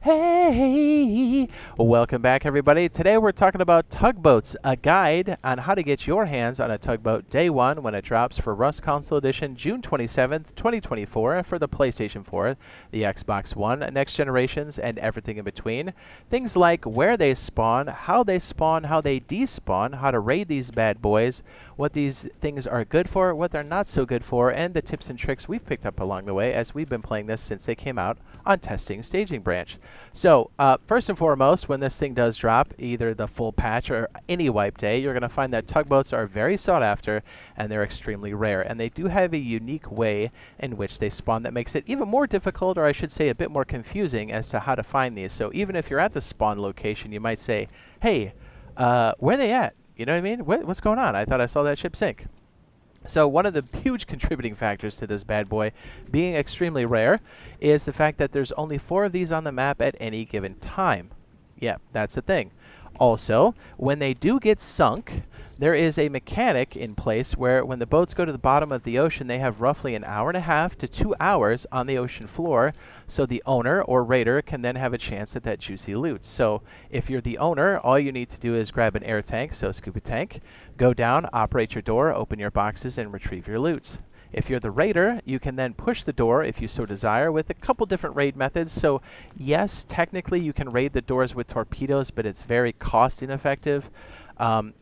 Hey! Welcome back, everybody. Today we're talking about Tugboats, a guide on how to get your hands on a tugboat day one when it drops for Rust Console Edition June 27th, 2024 for the PlayStation 4, the Xbox One, next generations, and everything in between. Things like where they spawn, how they despawn, how to raid these bad boys, what these things are good for, what they're not so good for, and the tips and tricks we've picked up along the way as we've been playing this since they came out on Testing Staging Branch. So, first and foremost, when this thing does drop, either the full patch or any wipe day, you're going to find that tugboats are very sought after and they're extremely rare. And they do have a unique way in which they spawn that makes it even more difficult, or I should say a bit more confusing as to how to find these. So even if you're at the spawn location, you might say, hey, where are they at? You know what I mean? What's going on? I thought I saw that ship sink. So one of the huge contributing factors to this bad boy being extremely rare is the fact that there's only 4 of these on the map at any given time. Yeah, that's the thing. Also, when they do get sunk, there is a mechanic in place where when the boats go to the bottom of the ocean, they have roughly an hour and a half to 2 hours on the ocean floor, so the owner or raider can then have a chance at that juicy loot. So if you're the owner, all you need to do is grab an air tank, so a scuba tank, go down, operate your door, open your boxes, and retrieve your loot. If you're the raider, you can then push the door if you so desire with a couple different raid methods. So yes, technically you can raid the doors with torpedoes, but it's very cost ineffective.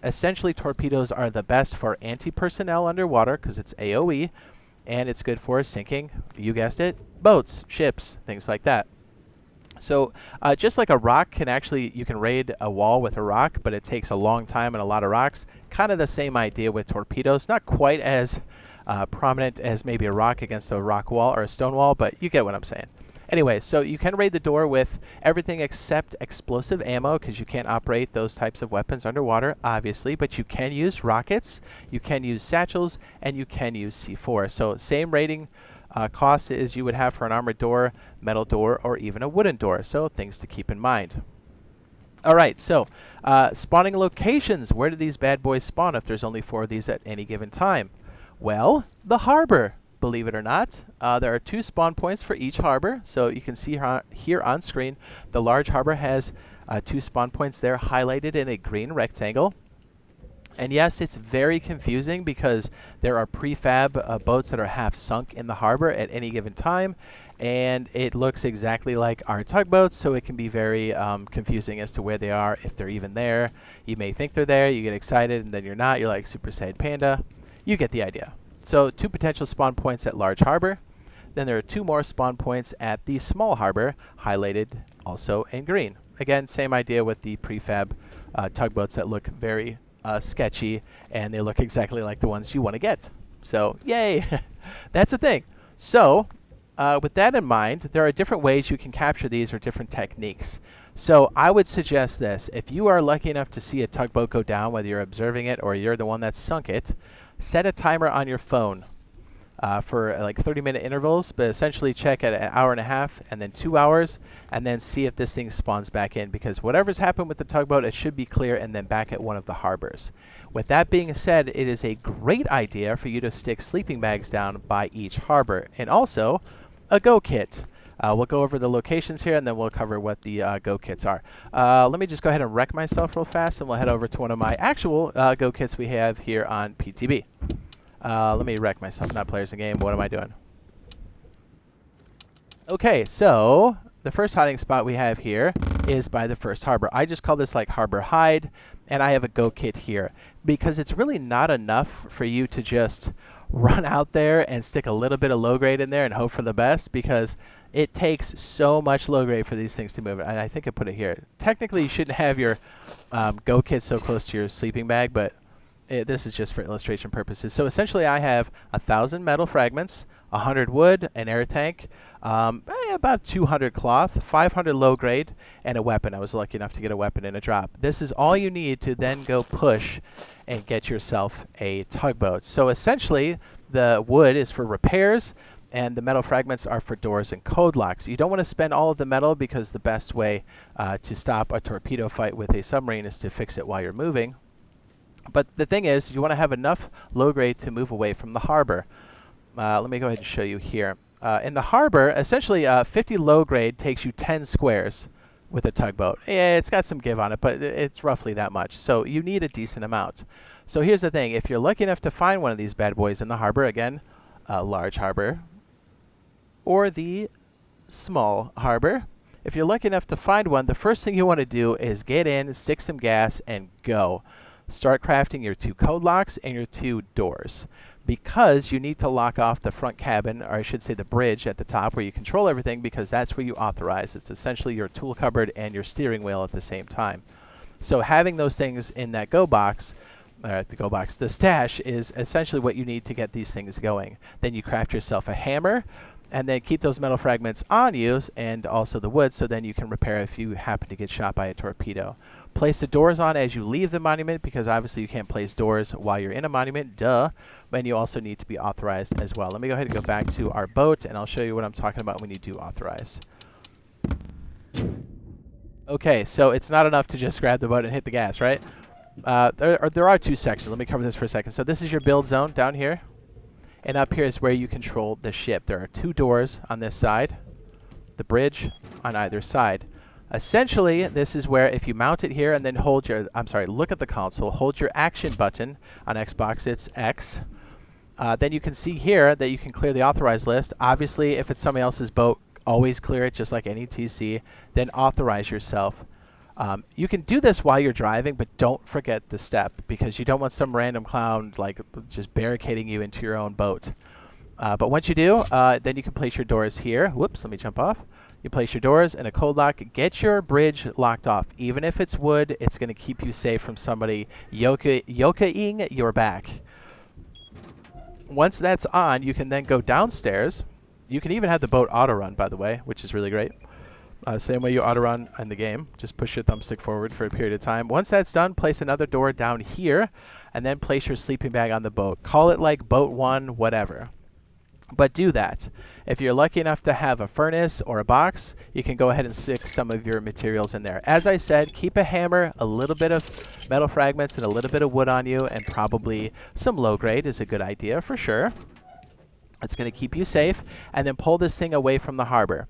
Essentially, torpedoes are the best for anti-personnel underwater because it's AoE, and it's good for sinking, you guessed it, boats, ships, things like that. So just like a rock can actually, you can raid a wall with a rock, but it takes a long time and a lot of rocks. Kind of the same idea with torpedoes. Not quite as prominent as maybe a rock against a rock wall or a stone wall, but you get what I'm saying. Anyway, so you can raid the door with everything except explosive ammo because you can't operate those types of weapons underwater, obviously, but you can use rockets, you can use satchels, and you can use C4. So same raiding costs as you would have for an armored door, metal door, or even a wooden door. So things to keep in mind. All right, so spawning locations. Where do these bad boys spawn if there's only 4 of these at any given time? Well, the harbor. Believe it or not, there are 2 spawn points for each harbor. So you can see here on screen, the large harbor has 2 spawn points there highlighted in a green rectangle. And yes, it's very confusing because there are prefab boats that are half sunk in the harbor at any given time, and it looks exactly like our tugboats, so it can be very confusing as to where they are, if they're even there. You may think they're there, you get excited, and then you're not. You're like Super Saiyan Panda. You get the idea. So 2 potential spawn points at large harbor. Then there are 2 more spawn points at the small harbor, highlighted also in green. Again, same idea with the prefab tugboats that look very sketchy, and they look exactly like the ones you want to get. So, yay! That's the thing. So, with that in mind, there are different ways you can capture these or different techniques. So, I would suggest this. If you are lucky enough to see a tugboat go down, whether you're observing it or you're the one that sunk it, set a timer on your phone for like 30-minute intervals, but essentially check at an hour and a half and then 2 hours, and then see if this thing spawns back in, because whatever's happened with the tugboat, it should be clear and then back at one of the harbors. With that being said, it is a great idea for you to stick sleeping bags down by each harbor, and also a go kit. We'll go over the locations here, and then we'll cover what the go kits are. Let me just go ahead and wreck myself real fast, and we'll head over to one of my actual go kits we have here on PTB. Let me wreck myself, not players in game. What am I doing? Okay, so the first hiding spot we have here is by the first harbor. I just call this like harbor hide, and I have a go kit here because it's really not enough for you to just run out there and stick a little bit of low grade in there and hope for the best, because it takes so much low grade for these things to move. And I think I put it here. Technically, you shouldn't have your go kit so close to your sleeping bag, but this is just for illustration purposes. So essentially, I have 1,000 metal fragments, 100 wood, an air tank, about 200 cloth, 500 low grade, and a weapon. I was lucky enough to get a weapon in a drop. This is all you need to then go push and get yourself a tugboat. So essentially, the wood is for repairs, and the metal fragments are for doors and code locks. You don't want to spend all of the metal, because the best way to stop a torpedo fight with a submarine is to fix it while you're moving. But the thing is, you want to have enough low grade to move away from the harbor. Let me go ahead and show you here. In the harbor, essentially 50 low grade takes you 10 squares with a tugboat. Yeah, it's got some give on it, but it's roughly that much. So you need a decent amount. So here's the thing. If you're lucky enough to find one of these bad boys in the harbor, again, a large harbor, or the small harbor, if you're lucky enough to find one, the first thing you want to do is get in, stick some gas, and go. Start crafting your 2 code locks and your 2 doors, because you need to lock off the front cabin, or I should say the bridge at the top where you control everything, because that's where you authorize. It's essentially your tool cupboard and your steering wheel at the same time. So having those things in that the stash is essentially what you need to get these things going. Then you craft yourself a hammer, and then keep those metal fragments on you, and also the wood, so then you can repair if you happen to get shot by a torpedo. Place the doors on as you leave the monument, because obviously you can't place doors while you're in a monument, duh. And you also need to be authorized as well. Let me go ahead and go back to our boat, and I'll show you what I'm talking about when you do authorize. Okay, so it's not enough to just grab the boat and hit the gas, right? There are 2 sections. Let me cover this for a second. So this is your build zone down here. And up here is where you control the ship. There are 2 doors on this side, the bridge on either side. Essentially, this is where if you mount it here and then look at the console, hold your action button. On Xbox, it's X. Then you can see here that you can clear the authorized list. Obviously, if it's somebody else's boat, always clear it just like any TC. Then authorize yourself. You can do this while you're driving, but don't forget the step, because you don't want some random clown like just barricading you into your own boat. But once you do, then you can place your doors here. Whoops, let me jump off. You place your doors and a code lock. Get your bridge locked off. Even if it's wood, it's going to keep you safe from somebody yokaing your back. Once that's on, you can then go downstairs. You can even have the boat auto-run, by the way, which is really great. Same way you auto-run in the game. Just push your thumbstick forward for a period of time. Once that's done, place another door down here, and then place your sleeping bag on the boat. Call it like boat 1, whatever. But do that. If you're lucky enough to have a furnace or a box, you can go ahead and stick some of your materials in there. As I said, keep a hammer, a little bit of metal fragments, and a little bit of wood on you, and probably some low grade is a good idea for sure. It's going to keep you safe. And then pull this thing away from the harbor.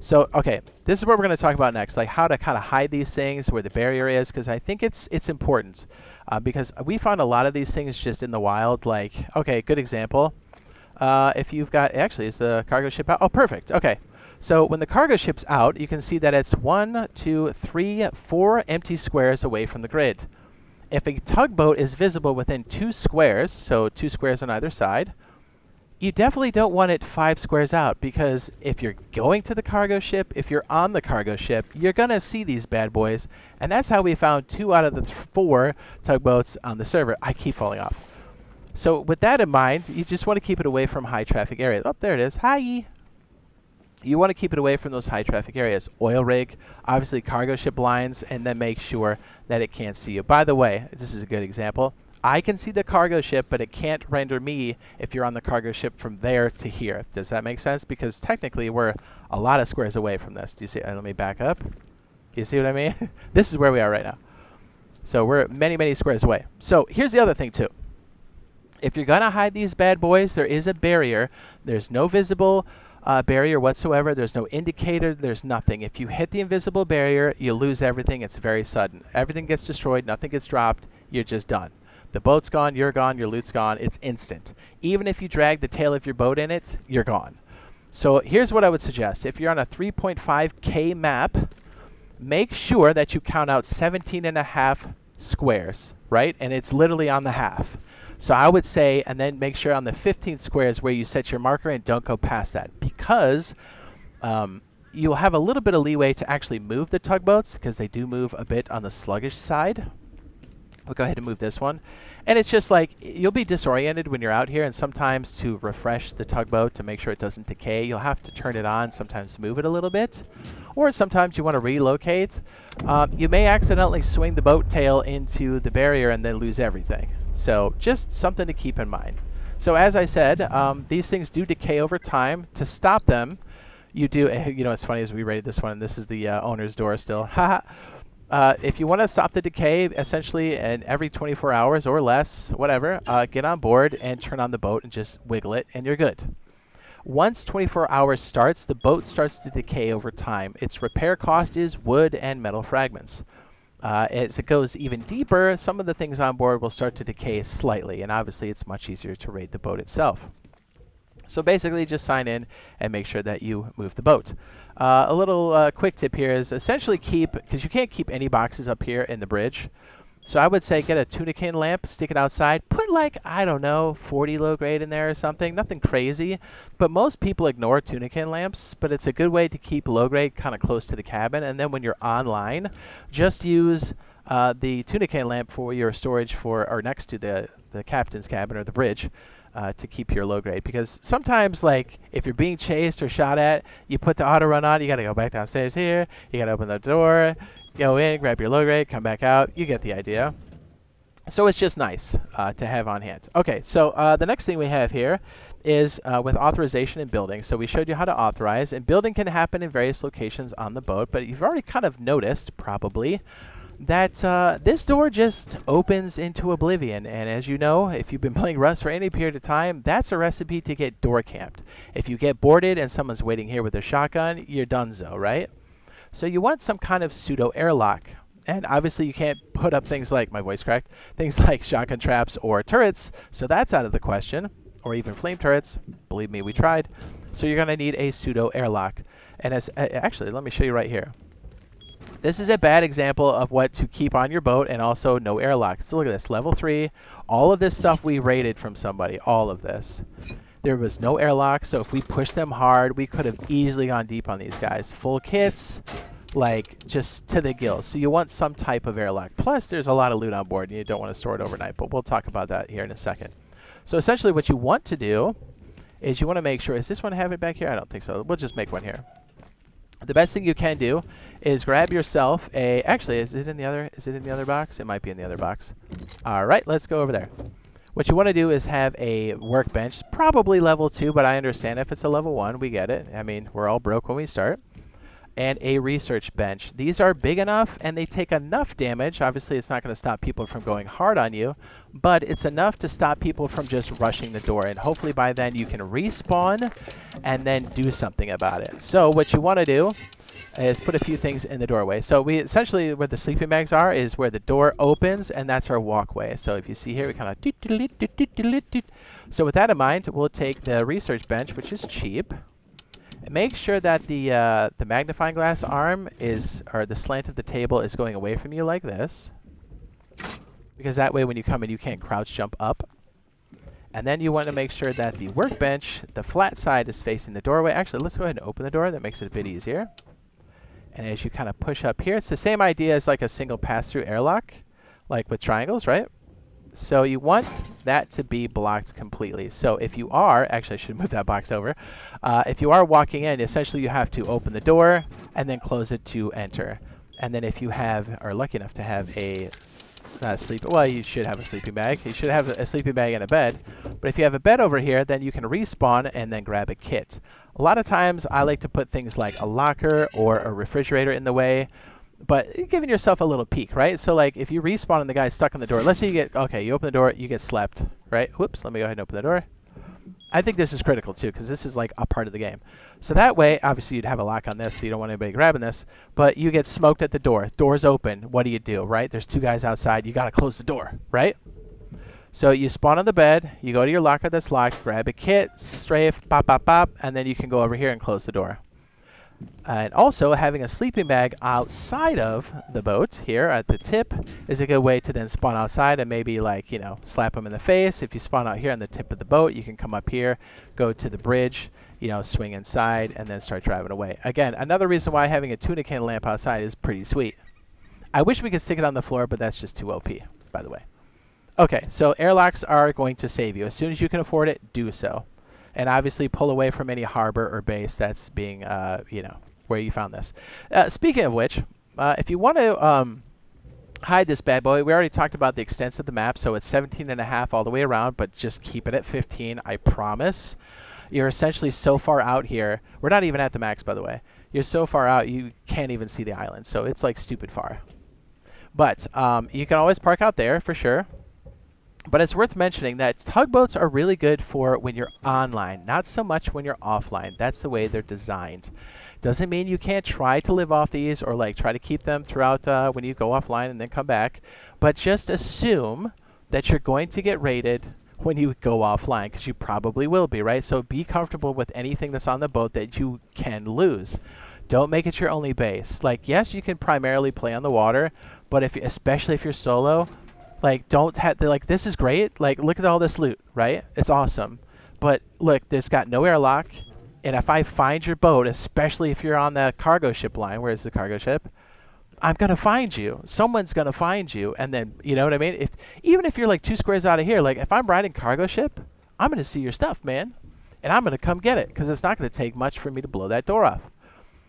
So, okay, this is what we're going to talk about next, like how to kind of hide these things, where the barrier is, because I think it's important. Because we found a lot of these things just in the wild, like, okay, good example. If you've got, actually, is the cargo ship out? Oh, perfect, okay. So when the cargo ship's out, you can see that it's 1, 2, 3, 4 empty squares away from the grid. If a tugboat is visible within 2 squares, so 2 squares on either side, you definitely don't want it 5 squares out, because if you're going to the cargo ship, if you're on the cargo ship, you're going to see these bad boys. And that's how we found 2 out of the 4 tugboats on the server. I keep falling off. So with that in mind, you just want to keep it away from high traffic areas. Oh, there it is. Hi. You want to keep it away from those high traffic areas. Oil rig, obviously cargo ship lines, and then make sure that it can't see you. By the way, this is a good example. I can see the cargo ship, but it can't render me if you're on the cargo ship from there to here. Does that make sense? Because technically we're a lot of squares away from this. Do you see? Let me back up. You see what I mean? This is where we are right now. So we're many, many squares away. So here's the other thing too. If you're going to hide these bad boys, there is a barrier. There's no visible barrier whatsoever. There's no indicator. There's nothing. If you hit the invisible barrier, you lose everything. It's very sudden. Everything gets destroyed. Nothing gets dropped. You're just done. The boat's gone. You're gone. Your loot's gone. It's instant. Even if you drag the tail of your boat in it, you're gone. So here's what I would suggest. If you're on a 3.5K map, make sure that you count out 17.5 squares, right? And it's literally on the half. So I would say, and then make sure on the 15 squares where you set your marker and don't go past that, because you'll have a little bit of leeway to actually move the tugboats, because they do move a bit on the sluggish side. We'll go ahead and move this one. And it's just like, you'll be disoriented when you're out here, and sometimes to refresh the tugboat to make sure it doesn't decay, you'll have to turn it on, sometimes move it a little bit. Or sometimes you want to relocate. You may accidentally swing the boat tail into the barrier and then lose everything. So just something to keep in mind. So as I said, these things do decay over time. To stop them, you do, you know, it's funny as we rated this one, this is the owner's door still. If you want to stop the decay, essentially, and every 24 hours or less, whatever, get on board and turn on the boat and just wiggle it, and you're good. Once 24 hours starts, the boat starts to decay over time. Its repair cost is wood and metal fragments. As it goes even deeper, some of the things on board will start to decay slightly, and obviously it's much easier to rate the boat itself. So basically just sign in and make sure that you move the boat. A little quick tip here is essentially because you can't keep any boxes up here in the bridge. So I would say get a tuna can lamp, stick it outside, put like, I don't know, 40 low grade in there or something, nothing crazy. But most people ignore tuna can lamps, but it's a good way to keep low grade kind of close to the cabin. And then when you're online, just use the tuna can lamp for your storage or next to the captain's cabin or the bridge. To keep your low grade, because sometimes, like, if you're being chased or shot at, you put the auto run on, you got to go back downstairs here, you got to open the door, go in, grab your low grade, come back out. You get the idea. So it's just nice to have on hand. Okay, so the next thing we have here is with authorization and building. So we showed you how to authorize, and building can happen in various locations on the boat, but you've already kind of noticed, probably, that this door just opens into oblivion. And as you know, if you've been playing Rust for any period of time, that's a recipe to get door camped. If you get boarded and someone's waiting here with a shotgun, you're donezo, right? So you want some kind of pseudo airlock. And obviously you can't put up things like, my voice cracked, things like shotgun traps or turrets, so that's out of the question, or even flame turrets. Believe me, we tried. So you're going to need a pseudo airlock. And actually, let me show you right here. This is a bad example of what to keep on your boat, and also no airlock. So look at this, level 3. All of this stuff we rated from somebody, all of this. There was no airlock, so if we pushed them hard, we could have easily gone deep on these guys. Full kits, like just to the gills. So you want some type of airlock. Plus, there's a lot of loot on board, and you don't want to store it overnight, but we'll talk about that here in a second. So essentially what you want to do is you want to make sure, is this one have it back here? I don't think so. We'll just make one here. The best thing you can do is grab yourself a, actually, is it in the other box? It might be in the other box. All right, let's go over there. What you want to do is have a workbench, probably level 2, but I understand if it's a level 1, we get it. I mean, we're all broke when we start. And a research bench. These are big enough and they take enough damage. Obviously, it's not going to stop people from going hard on you, but it's enough to stop people from just rushing the door. And hopefully by then you can respawn and then do something about it. So what you want to do is put a few things in the doorway. So we essentially, where the sleeping bags are, is where the door opens, and that's our walkway. So if you see here, we kind of so with that in mind, we'll take the research bench, which is cheap. Make sure that the magnifying glass arm is, or the slant of the table is going away from you like this, because that way when you come in you can't crouch jump up. And then you want to make sure that the workbench, the flat side, is facing the doorway. Actually, let's go ahead and open the door. That makes it a bit easier. And as you kind of push up here, it's the same idea as like a single pass-through airlock, like with triangles, right? So you want that to be blocked completely. So if you are, actually I should move that box over. If you are walking in, essentially you have to open the door and then close it to enter. And then if you are lucky enough to have well, you should have a sleeping bag. You should have a sleeping bag and a bed. But if you have a bed over here, then you can respawn and then grab a kit. A lot of times I like to put things like a locker or a refrigerator in the way, but you're giving yourself a little peek, right? So like if you respawn and the guy's stuck in the door, let's say you open the door, you get slept, right? Whoops, let me go ahead and open the door. I think this is critical too, because this is like a part of the game. So that way, obviously you'd have a lock on this, so you don't want anybody grabbing this, but you get smoked at the door. Door's open, what do, right? There's 2 guys outside, you gotta close the door, right? So you spawn on the bed, you go to your locker that's locked, grab a kit, strafe, pop, pop, pop, and then you can go over here and close the door. And also, having a sleeping bag outside of the boat here at the tip is a good way to then spawn outside and maybe, like, you know, slap them in the face. If you spawn out here on the tip of the boat, you can come up here, go to the bridge, you know, swing inside, and then start driving away. Again, another reason why having a tuna can lamp outside is pretty sweet. I wish we could stick it on the floor, but that's just too OP, by the way. Okay, so airlocks are going to save you. As soon as you can afford it, do so. And obviously pull away from any harbor or base that's being, you know, where you found this. Speaking of which, if you want to hide this bad boy, we already talked about the extent of the map, so it's 17.5 all the way around, but just keep it at 15, I promise. You're essentially so far out here. We're not even at the max, by the way. You're so far out, you can't even see the island, so it's like stupid far. But you can always park out there for sure. But it's worth mentioning that tugboats are really good for when you're online, not so much when you're offline. That's the way they're designed. Doesn't mean you can't try to live off these or like try to keep them throughout when you go offline and then come back. But just assume that you're going to get raided when you go offline, because you probably will be, right? So be comfortable with anything that's on the boat that you can lose. Don't make it your only base. Like, yes, you can primarily play on the water, but especially if you're solo, like, don't have like, this is great. Like, look at all this loot, right? It's awesome. But look, there's got no airlock, and if I find your boat, especially if you're on the cargo ship line, where's the cargo ship? I'm gonna find you. Someone's gonna find you, and then you know what I mean. Even if you're like 2 squares out of here, like if I'm riding cargo ship, I'm gonna see your stuff, man, and I'm gonna come get it because it's not gonna take much for me to blow that door off.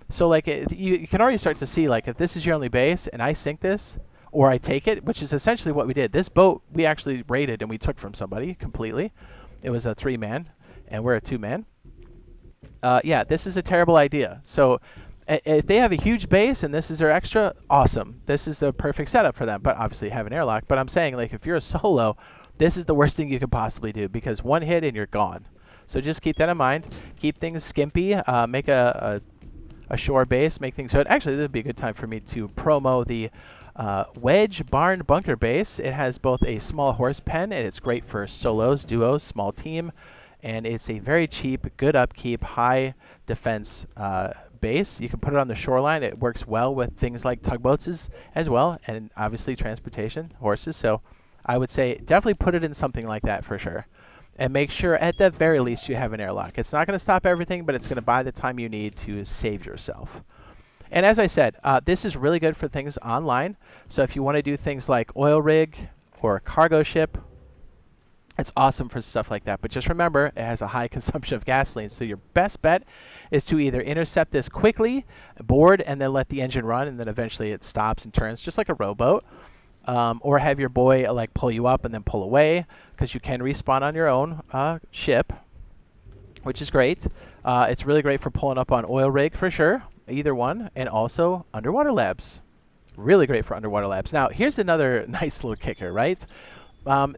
So like you can already start to see, like, if this is your only base and I sink this or I take it, which is essentially what we did. This boat we actually raided and we took from somebody completely. It was a 3-man and we're a 2-man. Yeah, this is a terrible idea. So if they have a huge base and this is their extra, awesome. This is the perfect setup for them, but obviously have an airlock. But I'm saying, like, if you're a solo, this is the worst thing you could possibly do, because one hit and you're gone. So just keep that in mind. Keep things skimpy. Make a shore base. Make things good. Actually, this would be a good time for me to promo the Wedge Barn Bunker Base. It has both a small horse pen, and it's great for solos, duos, small team, and it's a very cheap, good upkeep, high defense base. You can put it on the shoreline. It works well with things like tugboats as well, and obviously transportation, horses. So I would say definitely put it in something like that for sure. And make sure at the very least you have an airlock. It's not going to stop everything, but it's going to buy the time you need to save yourself. And as I said, this is really good for things online. So if you want to do things like oil rig or cargo ship, it's awesome for stuff like that. But just remember, it has a high consumption of gasoline. So your best bet is to either intercept this quickly, board, and then let the engine run, and then eventually it stops and turns just like a rowboat. Or have your boy like pull you up and then pull away, because you can respawn on your own ship, which is great. It's really great for pulling up on oil rig for sure, either one, and also underwater labs. Really great for underwater labs. Now, here's another nice little kicker, right?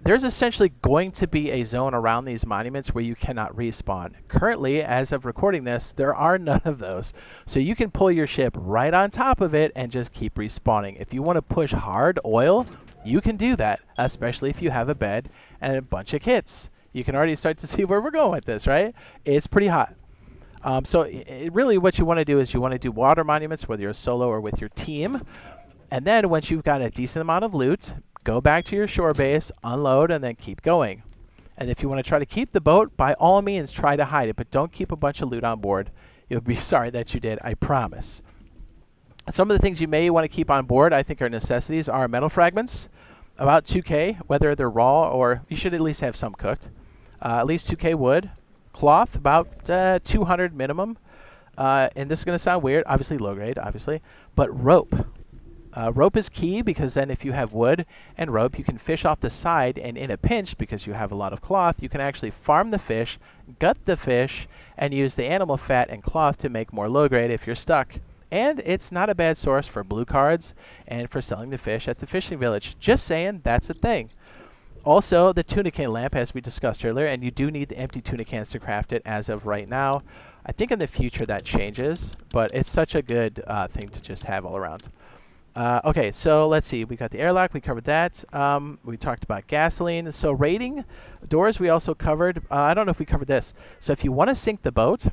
There's essentially going to be a zone around these monuments where you cannot respawn. Currently, as of recording this, there are none of those. So you can pull your ship right on top of it and just keep respawning. If you want to push hard oil, you can do that, especially if you have a bed and a bunch of kits. You can already start to see where we're going with this, right? It's pretty hot. So really what you want to do is you want to do water monuments, whether you're solo or with your team. And then once you've got a decent amount of loot, go back to your shore base, unload, and then keep going. And if you want to try to keep the boat, by all means, try to hide it, but don't keep a bunch of loot on board. You'll be sorry that you did, I promise. Some of the things you may want to keep on board, I think, are necessities, are metal fragments, about 2K, whether they're raw or you should at least have some cooked. At least 2K wood. Cloth, about 200 minimum. And this is going to sound weird, obviously low grade, obviously, but rope. Rope is key, because then if you have wood and rope, you can fish off the side, and in a pinch, because you have a lot of cloth, you can actually farm the fish, gut the fish, and use the animal fat and cloth to make more low grade if you're stuck. And it's not a bad source for blue cards and for selling the fish at the fishing village. Just saying, that's a thing. Also, the tuna can lamp, as we discussed earlier, and you do need the empty tuna cans to craft it as of right now. I think in the future that changes, but it's such a good thing to just have all around. Okay, so let's see. We got the airlock. We covered that. We talked about gasoline. So raiding doors we also covered. I don't know if we covered this. So if you want to sink the boat,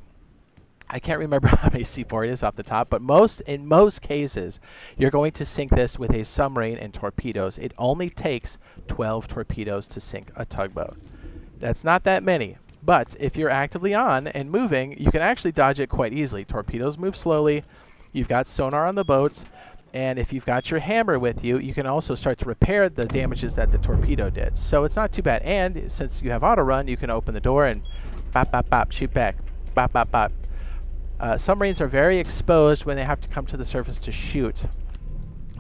I can't remember how many C4 it is off the top, but in most cases, you're going to sink this with a submarine and torpedoes. It only takes 12 torpedoes to sink a tugboat. That's not that many, but if you're actively on and moving, you can actually dodge it quite easily. Torpedoes move slowly. You've got sonar on the boat. And if you've got your hammer with you, you can also start to repair the damages that the torpedo did. So it's not too bad. And since you have auto run, you can open the door and bop, bop, bop, shoot back, bop, bop, bop. Submarines are very exposed when they have to come to the surface to shoot.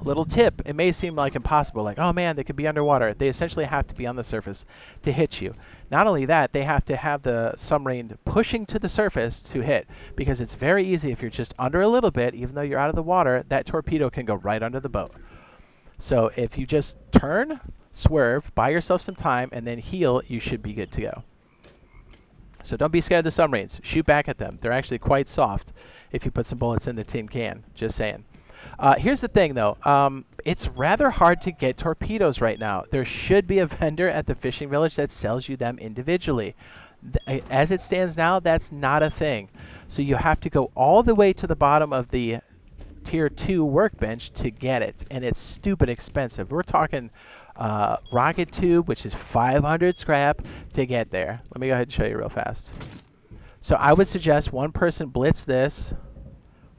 Little tip, it may seem like impossible, like, oh man, they could be underwater. They essentially have to be on the surface to hit you. Not only that, they have to have the submarine pushing to the surface to hit, because it's very easy if you're just under a little bit, even though you're out of the water, that torpedo can go right under the boat. So if you just turn, swerve, buy yourself some time, and then heal. You should be good to go. So don't be scared of the submarines. Shoot back at them. They're actually quite soft if you put some bullets in the tin can. Just saying. Here's the thing, though. It's rather hard to get torpedoes right now. There should be a vendor at the fishing village that sells you them individually. As it stands now, that's not a thing. So you have to go all the way to the bottom of the Tier 2 workbench to get it, and it's stupid expensive. We're talking rocket tube, which is 500 scrap to get there. Let me go ahead and show you real fast. So I would suggest one person blitz this,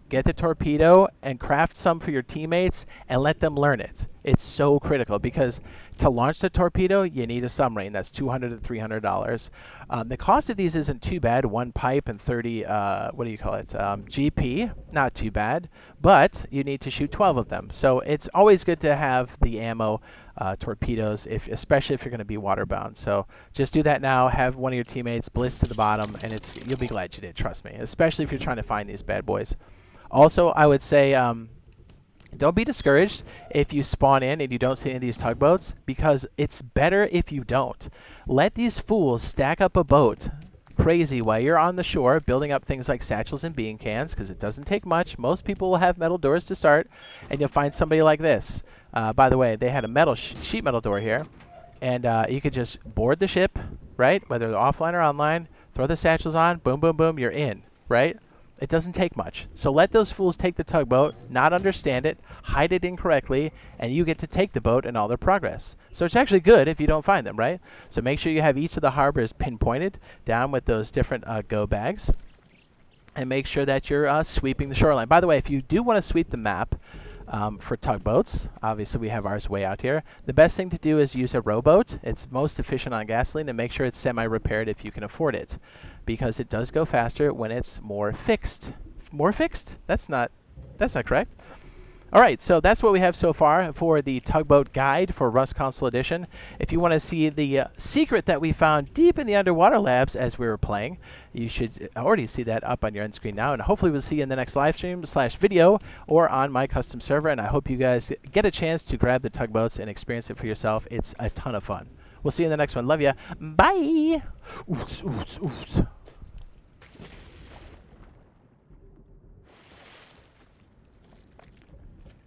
get the torpedo, and craft some for your teammates and let them learn it. It's so critical because to launch the torpedo, you need a submarine. That's $200 to $300. The cost of these isn't too bad. One pipe and 30, GP. Not too bad, but you need to shoot 12 of them. So it's always good to have the ammo torpedoes, especially if you're going to be waterbound. So just do that now. Have one of your teammates blitz to the bottom, and you'll be glad you did. Trust me. Especially if you're trying to find these bad boys. Also, I would say don't be discouraged if you spawn in and you don't see any of these tugboats, because it's better if you don't. Let these fools stack up a boat crazy while you're on the shore building up things like satchels and bean cans, because it doesn't take much. Most people will have metal doors to start, and you'll find somebody like this. By the way, they had a metal sheet metal door here, and you could just board the ship, right? Whether they're offline or online, throw the satchels on, boom, boom, boom, you're in, right? It doesn't take much. So let those fools take the tugboat, not understand it, hide it incorrectly, and you get to take the boat and all their progress. So it's actually good if you don't find them, right? So make sure you have each of the harbors pinpointed down with those different go bags, and make sure that you're sweeping the shoreline. By the way, if you do want to sweep the map for tugboats, obviously we have ours way out here, the best thing to do is use a rowboat. It's most efficient on gasoline, and make sure it's semi-repaired if you can afford it, because it does go faster when it's more fixed. More fixed? That's not correct. All right, so that's what we have so far for the Tugboat Guide for Rust Console Edition. If you want to see the secret that we found deep in the underwater labs as we were playing, you should already see that up on your end screen now, and hopefully we'll see you in the next live stream / video or on my custom server, and I hope you guys get a chance to grab the tugboats and experience it for yourself. It's a ton of fun. We'll see you in the next one. Love ya. Bye. Oops, oops, oops.